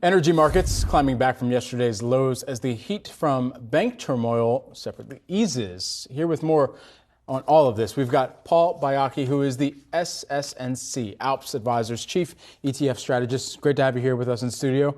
Energy markets climbing back from yesterday's lows as the heat from bank turmoil separately eases. Here with more on all of this, we've got Paul Baiocchi, who is the SS&C ALPS Advisors Chief ETF Strategist. Great to have you here with us in studio.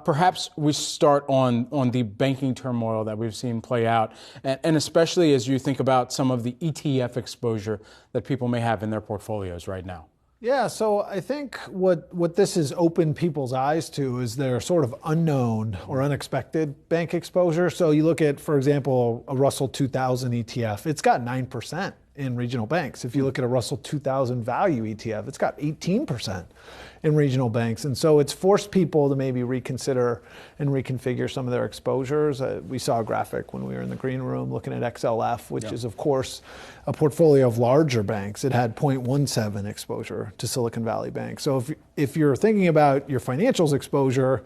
Perhaps we start on the banking turmoil that we've seen play out, and especially as you think about some of the ETF exposure that people may have in their portfolios right now. Yeah, so I think what this has opened people's eyes to is their sort of unknown or unexpected bank exposure. So you look at, for example, a Russell 2000 ETF, it's got 9% in regional banks. If you look at a Russell 2000 value ETF, it's got 18% in regional banks. And so it's forced people to maybe reconsider and reconfigure some of their exposures. We saw a graphic when we were in the green room looking at XLF, which is, of course, a portfolio of larger banks. It had 0.17 exposure to Silicon Valley Bank. So if you're thinking about your financials exposure,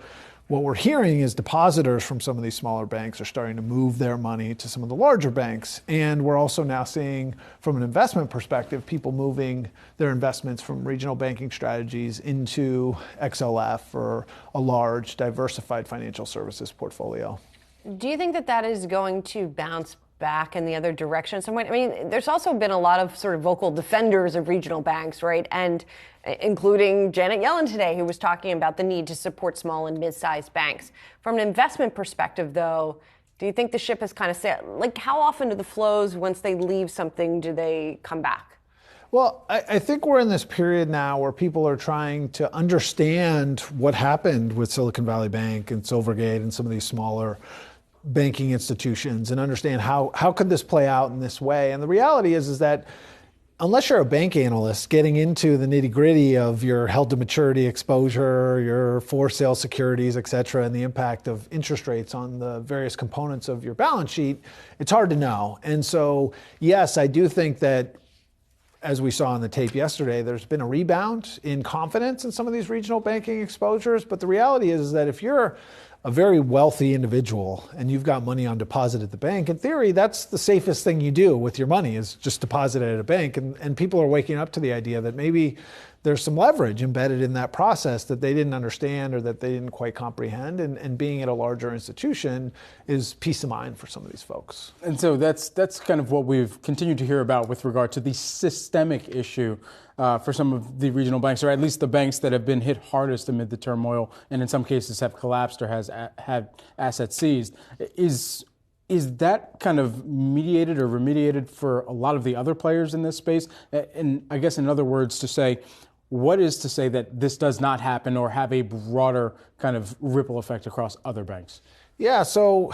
what we're hearing is depositors from some of these smaller banks are starting to move their money to some of the larger banks. And we're also now seeing, from an investment perspective, people moving their investments from regional banking strategies into XLF or a large diversified financial services portfolio. Do you think that that is going to bounce back in the other direction at some point? I mean, there's also been a lot of sort of vocal defenders of regional banks, right? And including Janet Yellen today, who was talking about the need to support small and mid-sized banks. From an investment perspective, though, do you think the ship has kind of sailed? Like, how often do the flows, once they leave something, do they come back? Well, I think we're in this period now where people are trying to understand what happened with Silicon Valley Bank and Silvergate and some of these smaller banking institutions and understand how could this play out in this way. And the reality is that unless you're a bank analyst getting into the nitty-gritty of your held-to-maturity exposure, your for-sale securities, et cetera, and the impact of interest rates on the various components of your balance sheet, it's hard to know. And so, yes, I do think that, as we saw on the tape yesterday, there's been a rebound in confidence in some of these regional banking exposures. But the reality is that if you're a very wealthy individual and you've got money on deposit at the bank, in theory, that's the safest thing you do with your money is just deposit it at a bank. And people are waking up to the idea that maybe there's some leverage embedded in that process that they didn't understand or that they didn't quite comprehend. And being at a larger institution is peace of mind for some of these folks. And so that's kind of what we've continued to hear about with regard to the systemic issue for some of the regional banks, or at least the banks that have been hit hardest amid the turmoil and in some cases have collapsed or had assets seized. Is that kind of mediated or remediated for a lot of the other players in this space? And I guess in other words to say, what is to say that this does not happen or have a broader kind of ripple effect across other banks? Yeah, so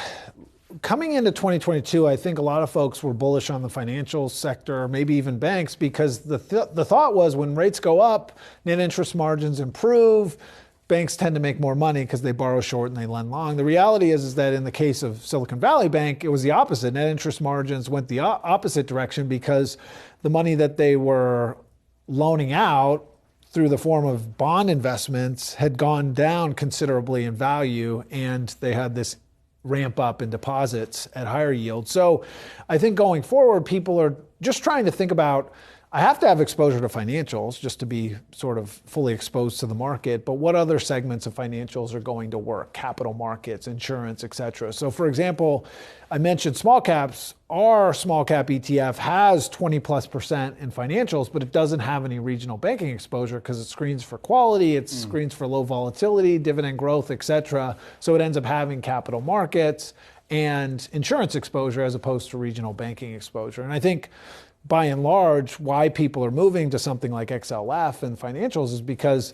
coming into 2022, I think a lot of folks were bullish on the financial sector, maybe even banks, because the thought was when rates go up, net interest margins improve, banks tend to make more money because they borrow short and they lend long. The reality is that in the case of Silicon Valley Bank, it was the opposite. Net interest margins went the opposite direction because the money that they were loaning out through the form of bond investments had gone down considerably in value, and they had this ramp up in deposits at higher yields. So I think going forward, people are just trying to think about, I have to have exposure to financials just to be sort of fully exposed to the market, but what other segments of financials are going to work? Capital markets, insurance, et cetera. So for example, I mentioned small caps. Our small cap ETF has 20+% in financials, but it doesn't have any regional banking exposure because it screens for quality, it screens for low volatility, dividend growth, et cetera. So it ends up having capital markets and insurance exposure as opposed to regional banking exposure. And I think by and large, why people are moving to something like XLF and financials is because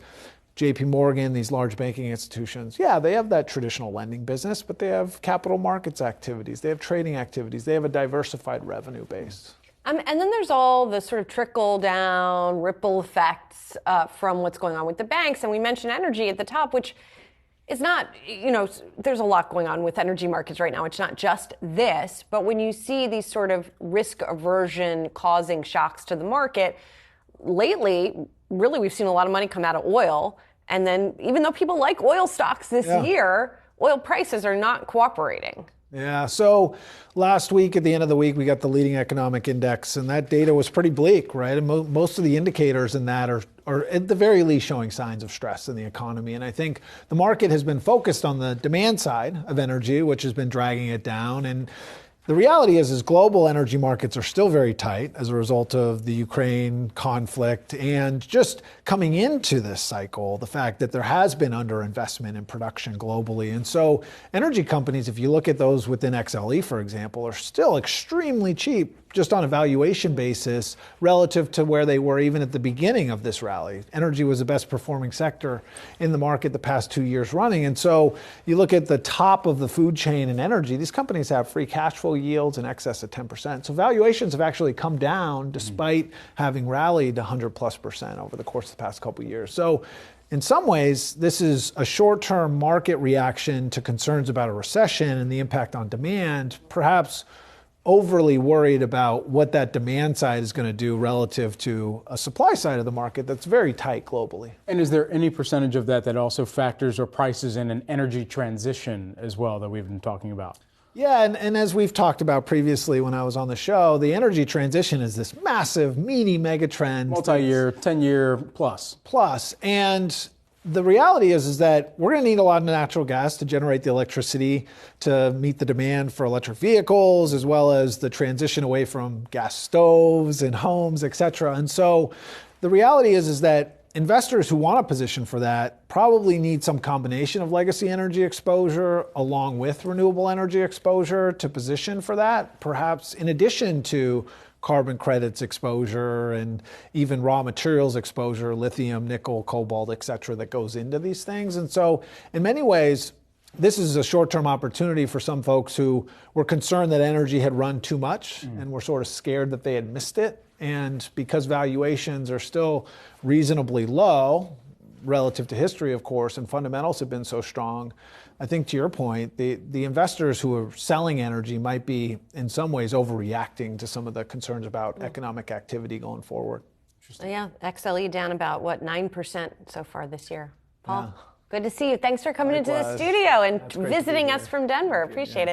JP Morgan, these large banking institutions, yeah, they have that traditional lending business, but they have capital markets activities, they have trading activities, they have a diversified revenue base. And then there's all the sort of trickle down, ripple effects from what's going on with the banks. And we mentioned energy at the top, which is not, there's a lot going on with energy markets right now. It's not just this, but when you see these sort of risk aversion causing shocks to the market, lately, really we've seen a lot of money come out of oil. And then even though people like oil stocks this year, oil prices are not cooperating. Yeah, so last week, at the end of the week, we got the leading economic index, and that data was pretty bleak, right? And most of the indicators in that are at the very least showing signs of stress in the economy. And I think the market has been focused on the demand side of energy, which has been dragging it down. And the reality is global energy markets are still very tight as a result of the Ukraine conflict and just coming into this cycle, the fact that there has been underinvestment in production globally. And so energy companies, if you look at those within XLE, for example, are still extremely cheap just on a valuation basis relative to where they were even at the beginning of this rally. Energy was the best performing sector in the market the past 2 years running. And so you look at the top of the food chain in energy, these companies have free cash flow yields in excess of 10%. So valuations have actually come down despite having rallied 100+% over the course of the past couple of years. So in some ways, this is a short-term market reaction to concerns about a recession and the impact on demand, perhaps overly worried about what that demand side is going to do relative to a supply side of the market that's very tight globally. And is there any percentage of that also factors or prices in an energy transition as well that we've been talking about? Yeah, and as we've talked about previously when I was on the show, the energy transition is this massive, meaty megatrend. Multi-year, 10-year plus. And the reality is that we're going to need a lot of natural gas to generate the electricity to meet the demand for electric vehicles, as well as the transition away from gas stoves and homes, et cetera. And so the reality is that investors who want a position for that probably need some combination of legacy energy exposure along with renewable energy exposure to position for that, perhaps in addition to carbon credits exposure and even raw materials exposure, lithium, nickel, cobalt, et cetera, that goes into these things. And so in many ways, this is a short-term opportunity for some folks who were concerned that energy had run too much and were sort of scared that they had missed it. And because valuations are still reasonably low relative to history, of course, and fundamentals have been so strong, I think to your point, the investors who are selling energy might be in some ways overreacting to some of the concerns about economic activity going forward. Yeah, XLE down about, 9% so far this year. Paul, good to see you. Thanks for coming into the studio and visiting us from Denver. Appreciate it.